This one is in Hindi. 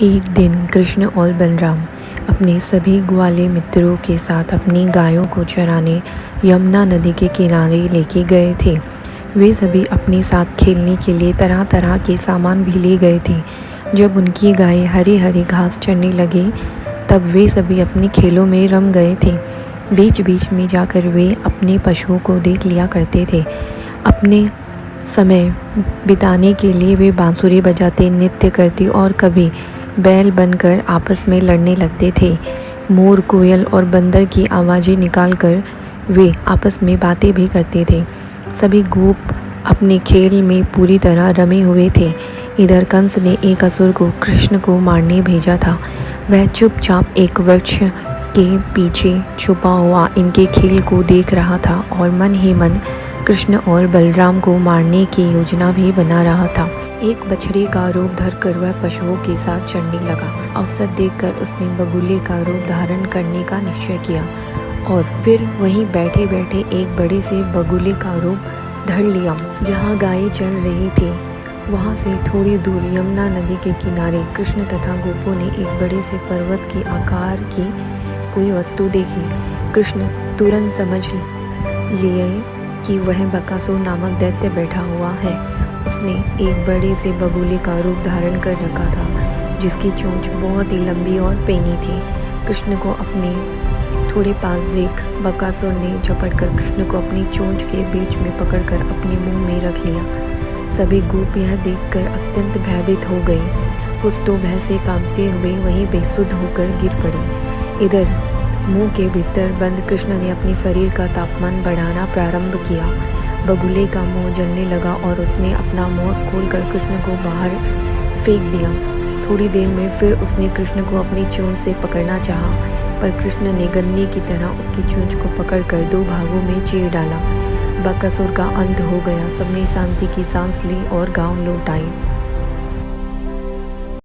एक दिन कृष्ण और बलराम अपने सभी ग्वाले मित्रों के साथ अपनी गायों को चराने यमुना नदी के किनारे लेके गए थे। वे सभी अपने साथ खेलने के लिए तरह तरह के सामान भी ले गए थे। जब उनकी गायें हरी हरी घास चरने लगे तब वे सभी अपने खेलों में रम गए थे। बीच बीच में जाकर वे अपने पशुओं को देख लिया करते थे। अपने समय बिताने के लिए वे बांसुरी बजाते, नृत्य करते और कभी बैल बनकर आपस में लड़ने लगते थे। मोर, कोयल और बंदर की आवाज़ें निकालकर वे आपस में बातें भी करते थे। सभी गोप अपने खेल में पूरी तरह रमे हुए थे। इधर कंस ने एक असुर को कृष्ण को मारने भेजा था। वह चुपचाप एक वृक्ष के पीछे छुपा हुआ इनके खेल को देख रहा था और मन ही मन कृष्ण और बलराम को मारने की योजना भी बना रहा था। एक बछड़े का रूप धरकर वह पशुओं के साथ चढ़ने लगा। अवसर देखकर उसने बगुले का रूप धारण करने का निश्चय किया और फिर वहीं बैठे बैठे एक बड़े से बगुले का रूप धर लिया। जहाँ गायें चल रही थी वहाँ से थोड़ी दूर यमुना नदी के किनारे कृष्ण तथा गोपों ने एक बड़े से पर्वत के आकार की कोई वस्तु देखी। कृष्ण तुरंत समझ लिए कि वह बकासुर नामक दैत्य बैठा हुआ है। उसने एक बड़े से बगुले का रूप धारण कर रखा था जिसकी चोंच बहुत ही लंबी और पैनी थी। कृष्ण को अपने थोड़े पास देख बकासुर ने झपट कर कृष्ण को अपनी चोंच के बीच में पकड़कर अपने मुंह में रख लिया। सभी गोप यह देखकर अत्यंत भयभीत हो गई। कुछ तो भय से कांपते हुए वहीं बेसुध होकर गिर पड़े। इधर मुंह के भीतर बंद कृष्ण ने अपने शरीर का तापमान बढ़ाना प्रारंभ किया। बगुले का मुंह जलने लगा और उसने अपना मुंह खोलकर कृष्ण को बाहर फेंक दिया। थोड़ी देर में फिर उसने कृष्ण को अपनी चोंच से पकड़ना चाहा, पर कृष्ण ने गन्ने की तरह उसकी चोंच को पकड़कर दो भागों में चीर डाला। बकासुर का अंत हो गया। सबने शांति की सांस ली और गांव लौट आए।